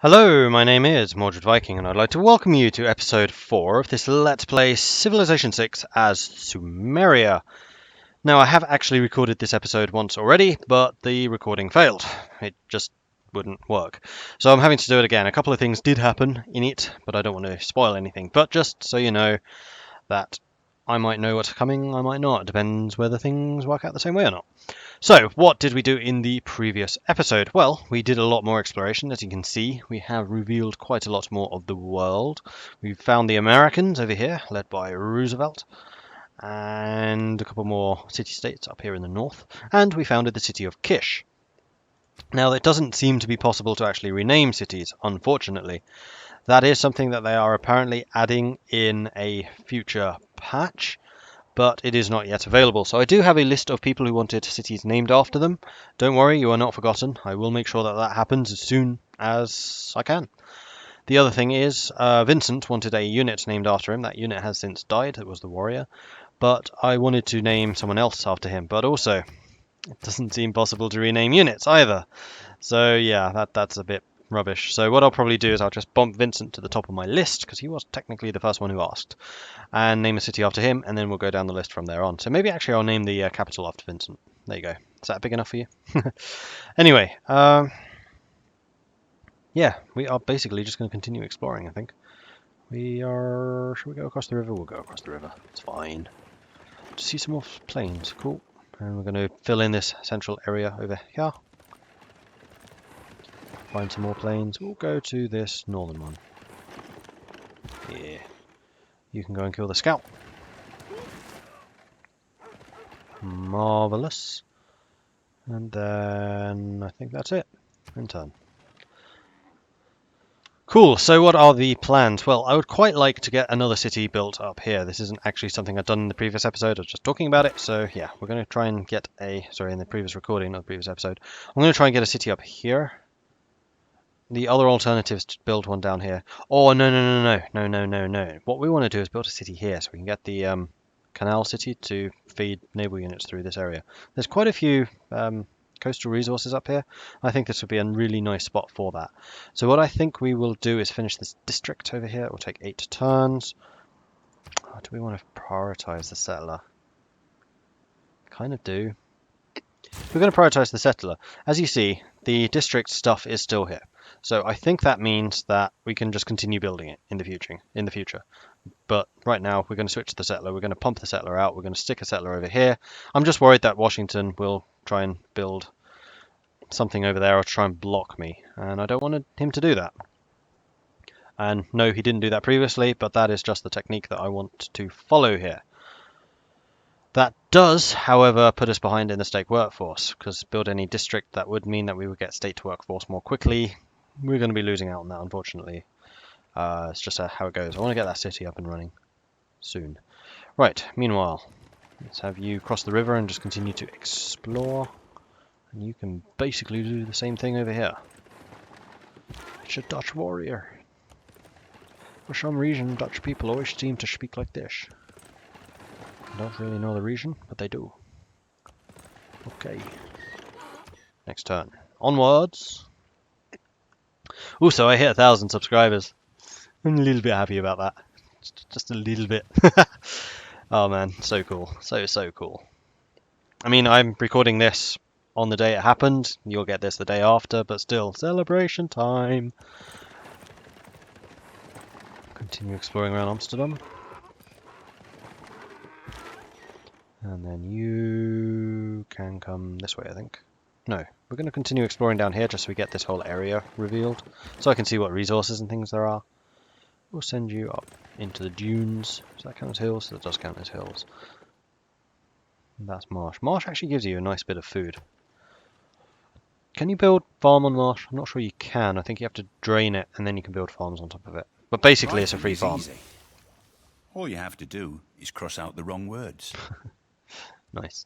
Hello, my name is Mordred Viking, and I'd like to welcome you to episode 4 of this Let's Play Civilization 6 as Sumeria. Now, I have actually recorded this episode once already, but the recording failed. It just wouldn't work. So I'm having to do it again. A couple of things did happen in it, but I don't want to spoil anything. But just so you know that I might know what's coming, I might not. It depends whether things work out the same way or not. So, what did we do in the previous episode? Well, we did a lot more exploration. As you can see, we have revealed quite a lot more of the world. We've found the Americans over here, led by Roosevelt, and a couple more city-states up here in the north, and we founded the city of Kish. Now, it doesn't seem to be possible to actually rename cities, unfortunately. That is something that they are apparently adding in a future patch, but it is not yet available. So I do have a list of people who wanted cities named after them. Don't worry, you are not forgotten. I will make sure that that happens as soon as I can. The other thing is, Vincent wanted a unit named after him. That unit has since died. It was the warrior. But I wanted to name someone else after him. But also, it doesn't seem possible to rename units either. So yeah, that's a bit rubbish. So what I'll probably do is I'll just bump Vincent to the top of my list, because he was technically the first one who asked, and name a city after him, and then we'll go down the list from there on. So maybe actually I'll name the capital after Vincent. There you go. Is that big enough for you? Anyway, yeah, we are basically just going to continue exploring, I think. Should we go across the river? We'll go across the river. It's fine. To see some more plains. Cool. And we're going to fill in this central area over here. Find some more plains. We'll go to this northern one. Yeah. You can go and kill the scout. Marvelous. And then I think that's it. In turn. Cool, so what are the plans? Well, I would quite like to get another city built up here. This isn't actually something I've done in the previous episode, I was just talking about it. So yeah, we're going to try and get in the previous recording, not the previous episode. I'm going to try and get a city up here. The other alternative is to build one down here. Oh, no. What we want to do is build a city here so we can get the canal city to feed naval units through this area. There's quite a few coastal resources up here. I think this would be a really nice spot for that. So what I think we will do is finish this district over here. It will take 8 turns. Oh, do we want to prioritize the settler? Kind of do. We're going to prioritize the settler. As you see, the district stuff is still here. So I think that means that we can just continue building it in the future. But right now we're going to switch to the settler. We're going to pump the settler out. We're going to stick a settler over here. I'm just worried that Washington will try and build something over there or try and block me, and I don't want him to do that. And no, he didn't do that previously, but that is just the technique that I want to follow here. That does, however, put us behind in the state workforce, because build any district that would mean that we would get state workforce more quickly. We're going to be losing out on that, unfortunately. It's just how it goes. I want to get that city up and running soon. Right, meanwhile, let's have you cross the river and just continue to explore. And you can basically do the same thing over here. It's a Dutch warrior. For some reason, Dutch people always seem to speak like this. I don't really know the reason, but they do. Okay. Next turn. Onwards. Also, I hit 1,000 subscribers. I'm a little bit happy about that. Just a little bit. Oh man, so cool. So cool. I mean, I'm recording this on the day it happened. You'll get this the day after, but still, celebration time. Continue exploring around Amsterdam. And then you can come this way, I think. No, we're going to continue exploring down here just so we get this whole area revealed. So I can see what resources and things there are. We'll send you up into the dunes. Does that count as hills? That does count as hills. And that's marsh. Marsh actually gives you a nice bit of food. Can you build farm on marsh? I'm not sure you can. I think you have to drain it and then you can build farms on top of it. But basically it's a free farm. Easy. All you have to do is cross out the wrong words. Nice.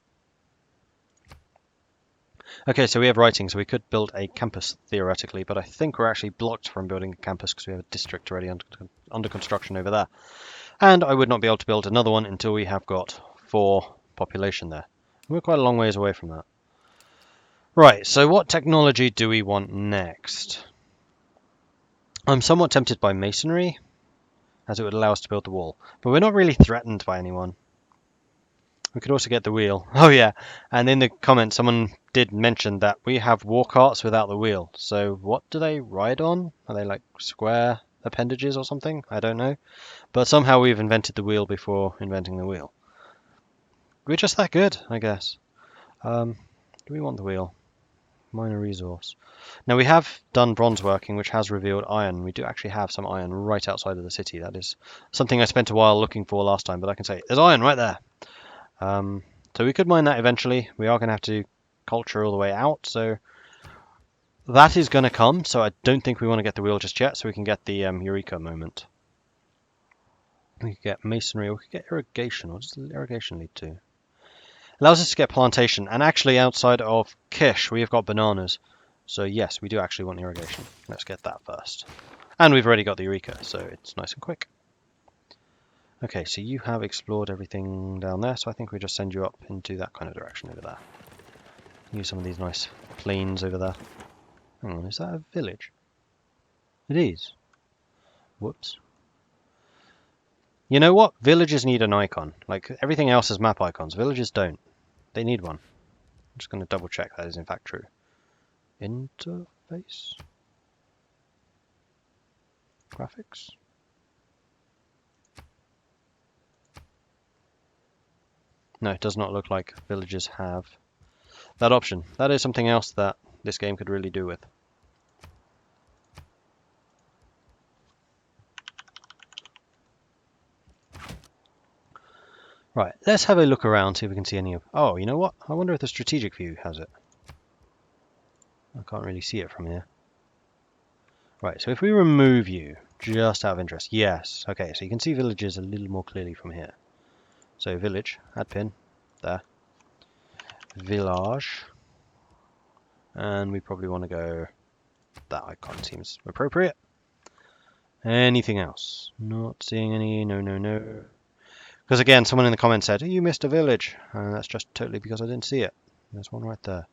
Okay, so we have writing, so we could build a campus theoretically, but I think we're actually blocked from building a campus because we have a district already under construction over there. And I would not be able to build another one until we have got 4 population there. We're quite a long ways away from that. Right, so what technology do we want next? I'm somewhat tempted by masonry, as it would allow us to build the wall. But we're not really threatened by anyone. We could also get the wheel. Oh yeah, and in the comments someone did mention that we have war carts without the wheel. So what do they ride on? Are they like square appendages or something? I don't know. But somehow we've invented the wheel before inventing the wheel. We're just that good, I guess. Do we want the wheel? Minor resource. Now we have done bronze working, which has revealed iron. We do actually have some iron right outside of the city. That is something I spent a while looking for last time, but I can say there's iron right there. So we could mine that eventually. We are going to have to culture all the way out, so that is going to come. So I don't think we want to get the wheel just yet, so we can get the Eureka moment. We could get masonry, or we could get irrigation. What does irrigation lead to? Allows us to get plantation, and actually outside of Kish we have got bananas. So yes, we do actually want irrigation. Let's get that first. And we've already got the Eureka, so it's nice and quick. Okay, so you have explored everything down there, so I think we just send you up into that kind of direction over there. Use some of these nice plains over there. Hang on, is that a village? It is. Whoops. You know what? Villages need an icon. Like, everything else is map icons. Villages don't. They need one. I'm just going to double check that is in fact true. Interface? Graphics? No, it does not look like villages have that option. That is something else that this game could really do with. Right, let's have a look around, see if we can see any of... Oh, you know what? I wonder if the strategic view has it. I can't really see it from here. Right, so if we remove you, just out of interest, yes. Okay, so you can see villages a little more clearly from here. So village, add pin, there. Village. And we probably want to go... That icon seems appropriate. Anything else? Not seeing any, no. Because again, someone in the comments said, oh, you missed a village. And that's just totally because I didn't see it. There's one right there.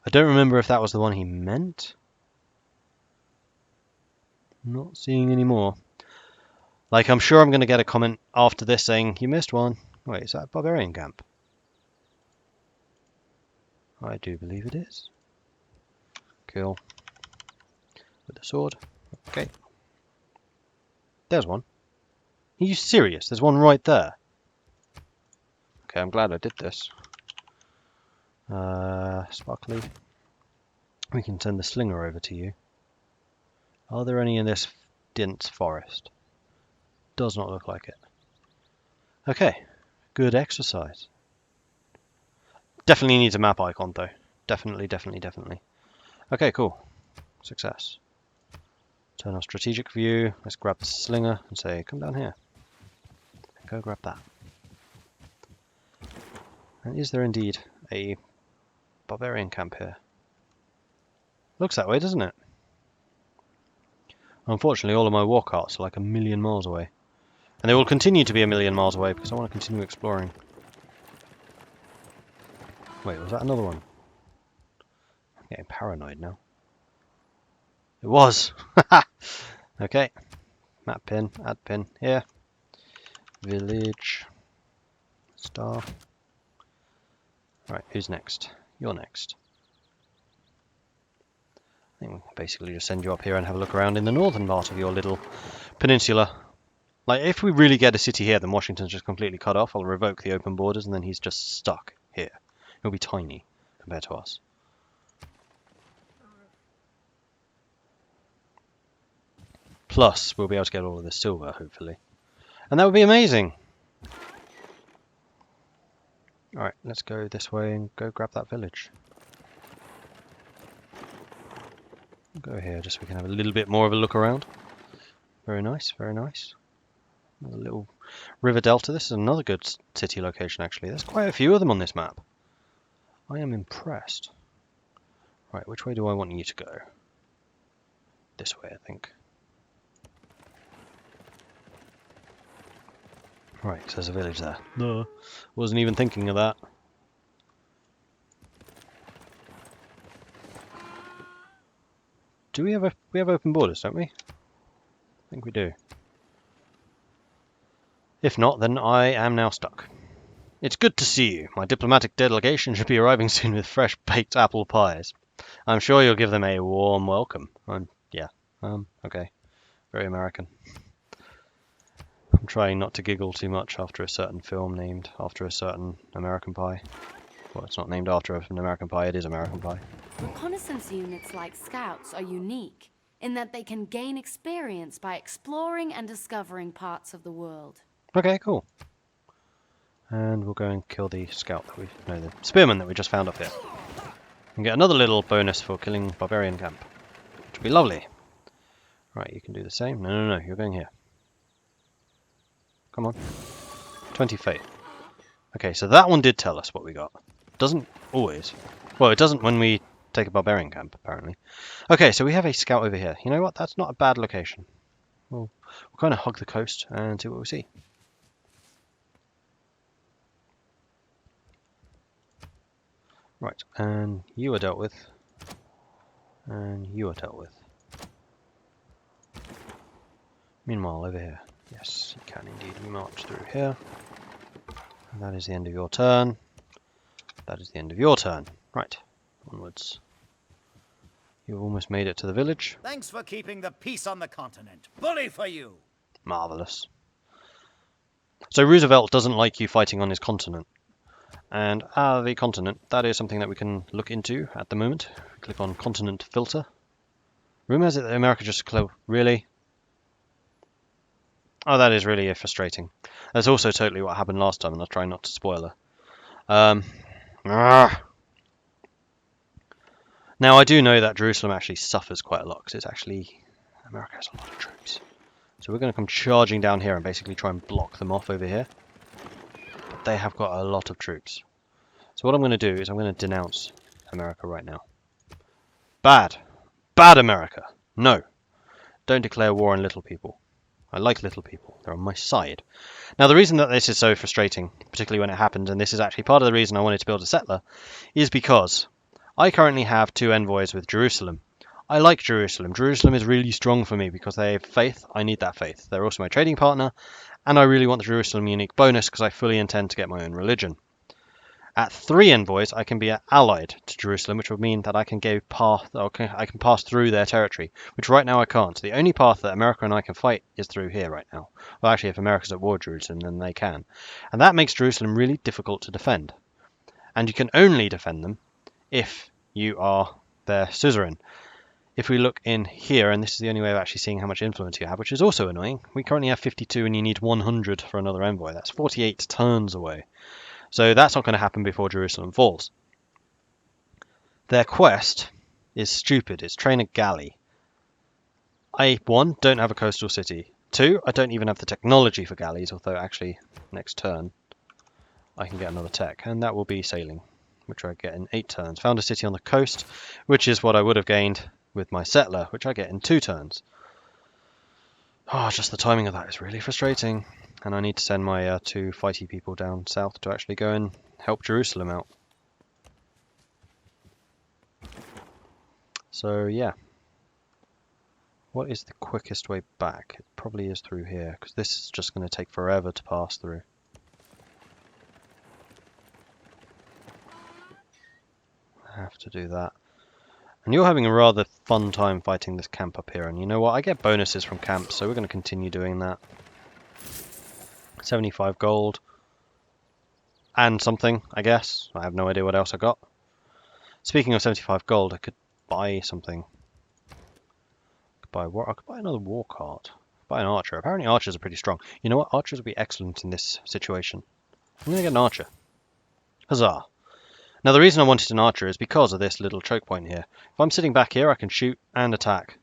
I don't remember if that was the one he meant. Not seeing any more. Like, I'm sure I'm going to get a comment after this saying, you missed one. Wait, is that a barbarian camp? I do believe it is. Kill. With the sword. Okay. There's one. Are you serious? There's one right there. Okay, I'm glad I did this. Sparkly. We can send the slinger over to you. Are there any in this dense forest? Does not look like it. Okay, good exercise. Definitely needs a map icon though. Definitely. Okay, cool. Success. Turn on strategic view. Let's grab the slinger and say, come down here. Go grab that. And is there indeed a barbarian camp here? Looks that way, doesn't it? Unfortunately, all of my war carts are like 1,000,000 miles away. And they will continue to be 1,000,000 miles away because I want to continue exploring. Wait, was that another one? I'm getting paranoid now. It was! Okay. Map pin, add pin here. Village. Star. Right, who's next? You're next. I think we can basically just send you up here and have a look around in the northern part of your little peninsula. Like, if we really get a city here, then Washington's just completely cut off. I'll revoke the open borders, and then he's just stuck here. He'll be tiny compared to us. Plus, we'll be able to get all of this silver, hopefully. And that would be amazing! Alright, let's go this way and go grab that village. Go here just so we can have a little bit more of a look around. Very nice, very nice. A little river delta. This is another good city location, actually. There's quite a few of them on this map. I am impressed. Right, which way do I want you to go? This way, I think. Right, so there's a village there. No, wasn't even thinking of that. Do we have open borders, don't we? I think we do. If not, then I am now stuck. It's good to see you. My diplomatic delegation should be arriving soon with fresh baked apple pies. I'm sure you'll give them a warm welcome. Okay. Very American. I'm trying not to giggle too much after a certain film named after a certain American pie. Well, it's not named after an American pie, it is American pie. Reconnaissance units like scouts are unique in that they can gain experience by exploring and discovering parts of the world. Okay, cool. And we'll go and kill the scout that the spearman that we just found up here. And get another little bonus for killing barbarian camp. Which will be lovely. Right, you can do the same. No, you're going here. Come on. 20 faith. Okay, so that one did tell us what we got. Doesn't always. Well, it doesn't when we take a barbarian camp, apparently. Okay, so we have a scout over here. You know what? That's not a bad location. We'll kind of hug the coast and see what we see. Right, and you are dealt with. And you are dealt with. Meanwhile, over here. Yes, you can indeed march through here. And that is the end of your turn. That is the end of your turn. Right, onwards. You've almost made it to the village. Thanks for keeping the peace on the continent. Bully for you! Marvellous. So Roosevelt doesn't like you fighting on his continent. And the continent, that is something that we can look into at the moment. Click on continent filter. Rumour has it that America just really? Oh, that is really frustrating. That's also totally what happened last time, and I'll try not to spoil her. Now, I do know that Jerusalem actually suffers quite a lot, because it's actually... America has a lot of troops. So we're going to come charging down here and basically try and block them off over here. But they have got a lot of troops. So what I'm going to do is I'm going to denounce America right now. Bad. Bad America. No. Don't declare war on little people. I like little people. They're on my side. Now, the reason that this is so frustrating, particularly when it happened, and this is actually part of the reason I wanted to build a settler, is because I currently have 2 envoys with Jerusalem. I like Jerusalem. Jerusalem is really strong for me because they have faith. I need that faith. They're also my trading partner, and I really want the Jerusalem unique bonus because I fully intend to get my own religion. At 3 envoys, I can be allied to Jerusalem, which would mean that I can I can pass through their territory, which right now I can't. The only path that America and I can fight is through here right now. Well, actually, if America's at war with Jerusalem, then they can. And that makes Jerusalem really difficult to defend. And you can only defend them if you are their suzerain. If we look in here, and this is the only way of actually seeing how much influence you have, which is also annoying, we currently have 52 and you need 100 for another envoy. That's 48 turns away. So that's not going to happen before Jerusalem falls. Their quest is stupid. It's train a galley. I, 1, don't have a coastal city. 2, I don't even have the technology for galleys, although actually next turn I can get another tech, and that will be sailing, which I get in 8 turns. Found a city on the coast, which is what I would have gained with my settler, which I get in 2 turns. Oh, just the timing of that is really frustrating. And I need to send my 2 fighty people down south to actually go and help Jerusalem out. So, yeah. What is the quickest way back? It probably is through here, because this is just going to take forever to pass through. I have to do that. And you're having a rather fun time fighting this camp up here, and you know what? I get bonuses from camps, so we're going to continue doing that. 75 gold. And something, I guess. I have no idea what else I got. Speaking of 75 gold, I could buy something. I could buy I could buy another war cart. Buy an archer. Apparently archers are pretty strong. You know what? Archers would be excellent in this situation. I'm going to get an archer. Huzzah. Now the reason I wanted an archer is because of this little choke point here. If I'm sitting back here, I can shoot and attack.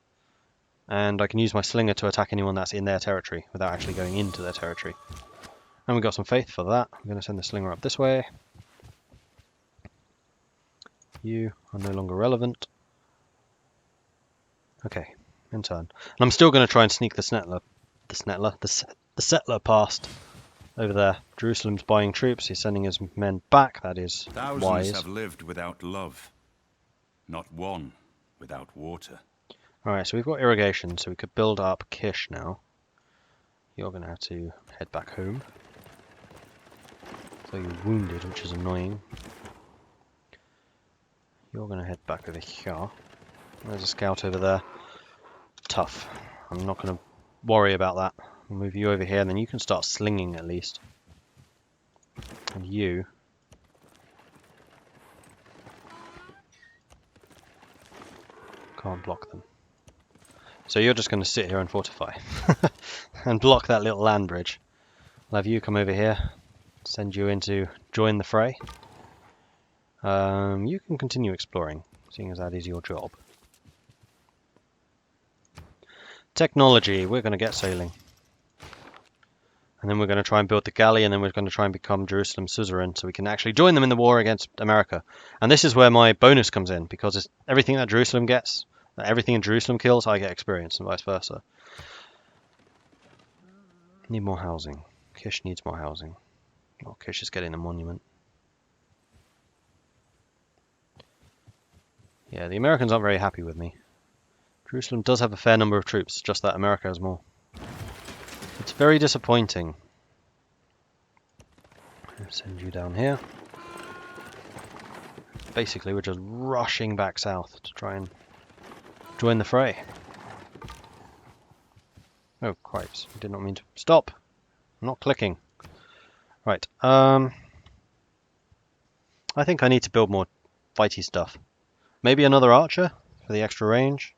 And I can use my slinger to attack anyone that's in their territory without actually going into their territory. And we got some faith for that. I'm going to send the slinger up this way. You are no longer relevant. Okay, in turn. And I'm still going to try and sneak the settler past over there. Jerusalem's buying troops. He's sending his men back. That is Thousands wise. have lived without love. Not one without water. Alright, so we've got irrigation, so we could build up Kish now. You're going to have to head back home. So you're wounded, which is annoying. You're going to head back over here. There's a scout over there. Tough. I'm not going to worry about that. I'll move you over here, and then you can start slinging at least. And you... can't block them. So you're just going to sit here and fortify. And block that little land bridge. I'll have you come over here. Send you in to join the fray. You can continue exploring, seeing as that is your job. Technology, we're going to get sailing. And then we're going to try and build the galley, and then we're going to try and become Jerusalem's suzerain, so we can actually join them in the war against America. And this is where my bonus comes in, because it's everything that Jerusalem gets, everything in Jerusalem kills, I get experience, and vice versa. Need more housing. Kish needs more housing. Oh, Kish is getting a monument. Yeah, the Americans aren't very happy with me. Jerusalem does have a fair number of troops, just that America has more. It's very disappointing. I'll send you down here. Basically, we're just rushing back south to try and join the fray. Oh, cripes. I did not mean to... Stop! I'm not clicking. Right, I think I need to build more fighty stuff. Maybe another archer for the extra range.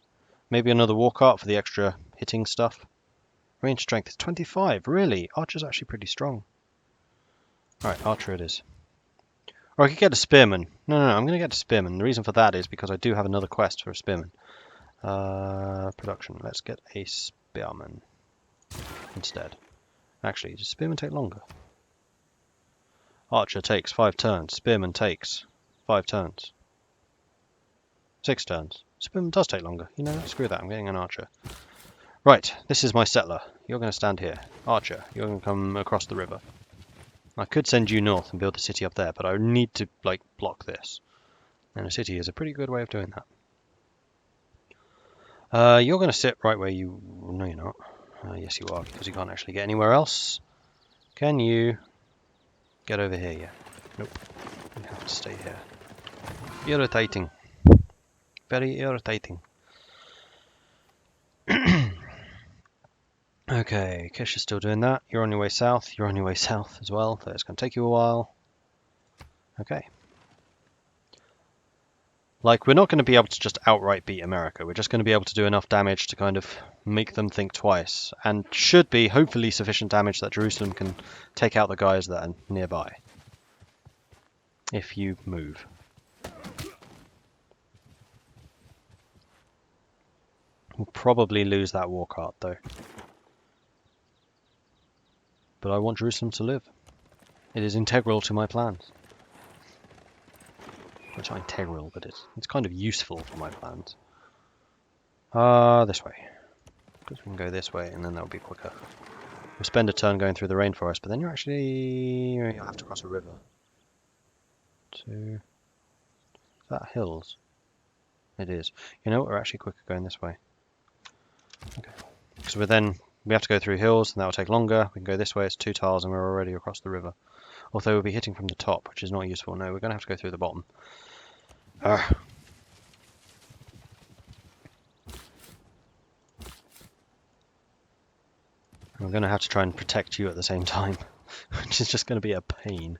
Maybe another war cart for the extra hitting stuff. Range strength is 25, really? Archer's actually pretty strong. Alright, archer it is. Or I could get a spearman. No, I'm going to get a spearman. The reason for that is because I do have another quest for a spearman. Production. Let's get a spearman instead. Actually, does spearman take longer? Archer takes 5 turns. Spearman takes 5 turns. 6 turns. Spearman does take longer. You know, screw that. I'm getting an archer. Right, this is my settler. You're going to stand here. Archer, you're going to come across the river. I could send you north and build the city up there, but I need to, like, block this. And a city is a pretty good way of doing that. You're going to sit right where you... No, you're not. Yes, you are, because you can't actually get anywhere else. Can you get over here yet? Nope. You have to stay here. Irritating. Very irritating. Okay, Kish is still doing that. You're on your way south. You're on your way south as well. So it's going to take you a while. Okay. Like, we're not going to be able to just outright beat America. We're just going to be able to do enough damage to kind of make them think twice. And should be, hopefully, sufficient damage that Jerusalem can take out the guys that are nearby. If you move. We'll probably lose that war cart, though. But I want Jerusalem to live. It is integral to my plans. It's not integral, but it's kind of useful for my plans. This way. Because we can go this way, and then that'll be quicker. We'll spend a turn going through the rainforest, but then you'll have to cross a river. Is that hills? It is. You know what? We're actually quicker going this way. Okay. Because we have to go through hills, and that will take longer. We can go this way, it's 2 tiles, and we're already across the river. Although we'll be hitting from the top, which is not useful. No, we're going to have to go through the bottom. I'm going to have to try and protect you at the same time, which is just going to be a pain.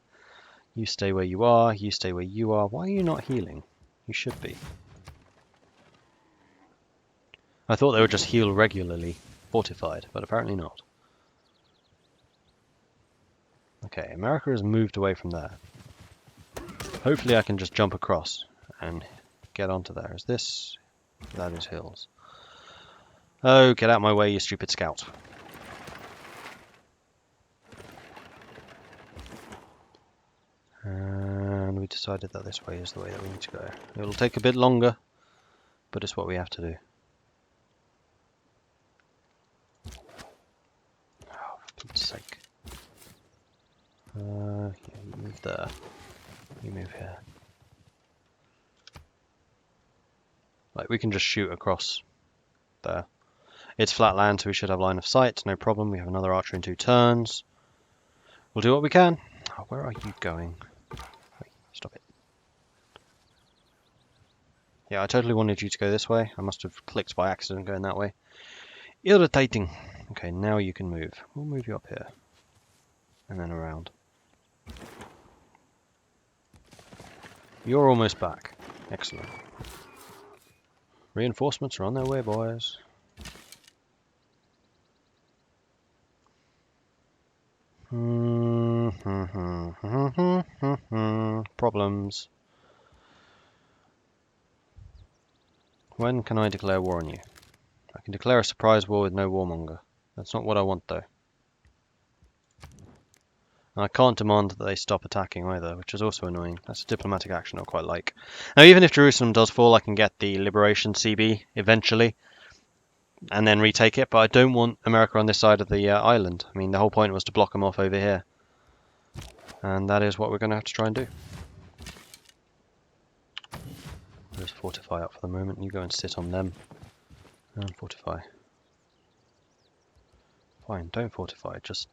You stay where you are, you stay where you are. Why are you not healing? You should be. I thought they would just heal regularly, fortified, but apparently not. Okay, America has moved away from there. Hopefully I can just jump across and get onto there. Is this? That is hills. Oh, get out of my way, you stupid scout. And we decided that this way is the way that we need to go. It'll take a bit longer, but it's what we have to do. Oh, for Pete's sake. Yeah, you move there. You move here. Like, we can just shoot across there. It's flat land, so we should have line of sight, no problem. We have another archer in 2 turns. We'll do what we can. Oh, where are you going? Wait, stop it. Yeah, I totally wanted you to go this way. I must have clicked by accident going that way. Irritating. Okay, now you can move. We'll move you up here. And then around. You're almost back. Excellent. Reinforcements are on their way, boys. Problems. When can I declare war on you? I can declare a surprise war with no warmonger. That's not what I want, though. And I can't demand that they stop attacking either, which is also annoying. That's a diplomatic action I quite like. Now, even if Jerusalem does fall, I can get the Liberation CB eventually, and then retake it, but I don't want America on this side of the island. I mean, the whole point was to block them off over here. And that is what we're going to have to try and do. I'll just fortify up for the moment. You go and sit on them. And fortify. Fine, don't fortify. Just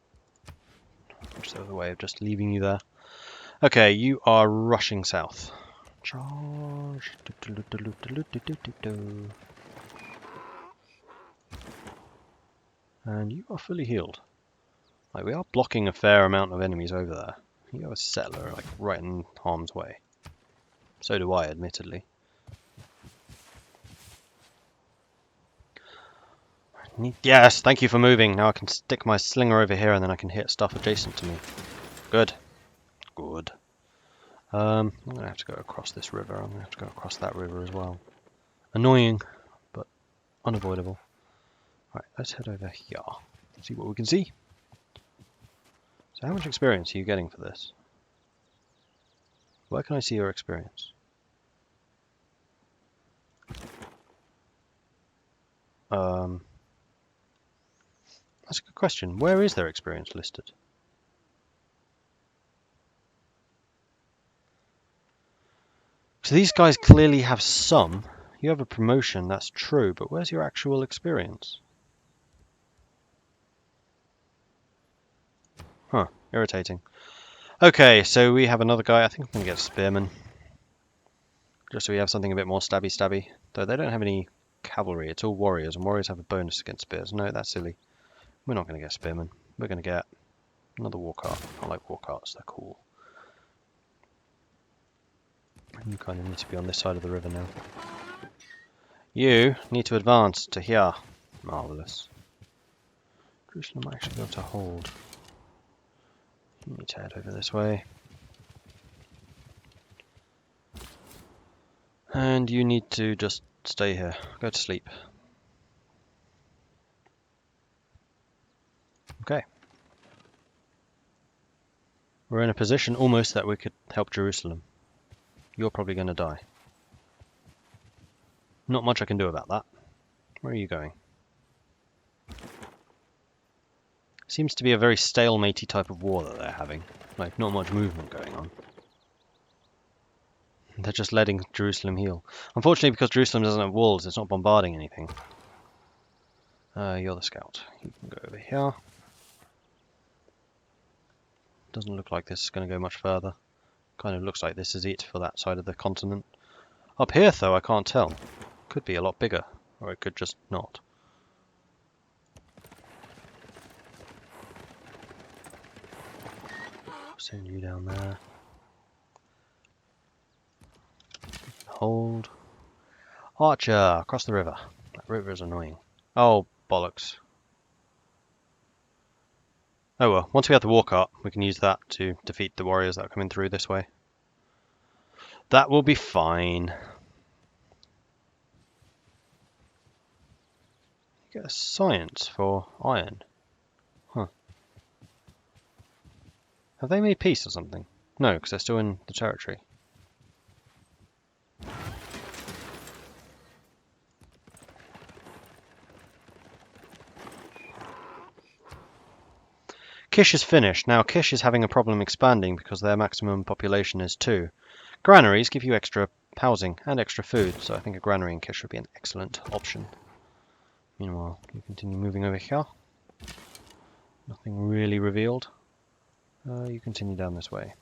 have a way of just leaving you there. Okay, you are rushing south. Charge. And you are fully healed. Like, we are blocking a fair amount of enemies over there. You have a settler, like, right in harm's way. So do I, admittedly. Yes, thank you for moving. Now I can stick my slinger over here and then I can hit stuff adjacent to me. Good. Good. I'm going to have to go across this river. I'm going to have to go across that river as well. Annoying, but unavoidable. Right, let's head over here. See what we can see. So how much experience are you getting for this? Where can I see your experience? That's a good question. Where is their experience listed? So these guys clearly have some. You have a promotion, that's true, but where's your actual experience? Huh, irritating. Okay, so we have another guy. I think I'm going to get a spearman. Just so we have something a bit more stabby. Though they don't have any cavalry, it's all warriors, and warriors have a bonus against spears. No, that's silly. We're not going to get spearmen. We're going to get another war cart. I like war carts, they're cool. You kind of need to be on this side of the river now. You need to advance to here. Marvellous. Jerusalem might actually be able to hold. You need to head over this way. And you need to just stay here. Go to sleep. Okay. We're in a position almost that we could help Jerusalem. You're probably going to die. Not much I can do about that. Where are you going? Seems to be a very stalematey type of war that they're having. Like, not much movement going on. They're just letting Jerusalem heal. Unfortunately, because Jerusalem doesn't have walls, it's not bombarding anything. You're the scout. You can go over here. Doesn't look like this is going to go much further. Kind of looks like this is it for that side of the continent. Up here, though, I can't tell. Could be a lot bigger, or it could just not. Send you down there. Hold. Archer, across the river. That river is annoying. Oh, bollocks. Oh well, once we have the war cart, we can use that to defeat the warriors that are coming through this way. That will be fine. Get a science for iron. Huh. Have they made peace or something? No, because they're still in the territory. Kish is finished. Now Kish is having a problem expanding because their maximum population is 2. Granaries give you extra housing and extra food, so I think a granary in Kish would be an excellent option. Meanwhile, you continue moving over here. Nothing really revealed. You continue down this way.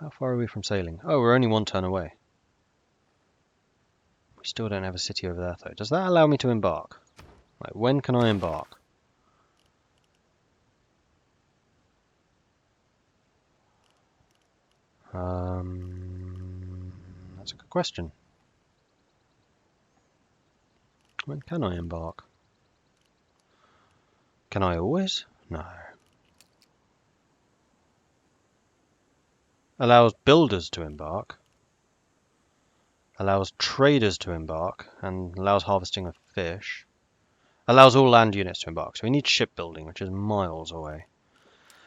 How far are we from sailing? Oh, we're only 1 turn away. We still don't have a city over there, though. Does that allow me to embark? Like, when can I embark? That's a good question. When can I embark? Can I always? No. Allows builders to embark. Allows traders to embark. And allows harvesting of fish. Allows all land units to embark. So we need shipbuilding, which is miles away.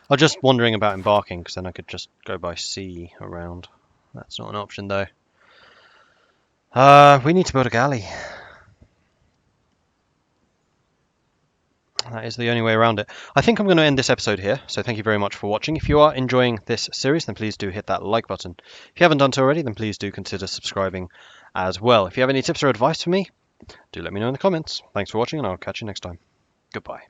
I was just wondering about embarking, because then I could just go by sea around. That's not an option, though. We need to build a galley. That is the only way around it. I think I'm going to end this episode here, so thank you very much for watching. If you are enjoying this series, then please do hit that like button. If you haven't done so already, then please do consider subscribing as well. If you have any tips or advice for me, do let me know in the comments. Thanks for watching, and I'll catch you next time. Goodbye.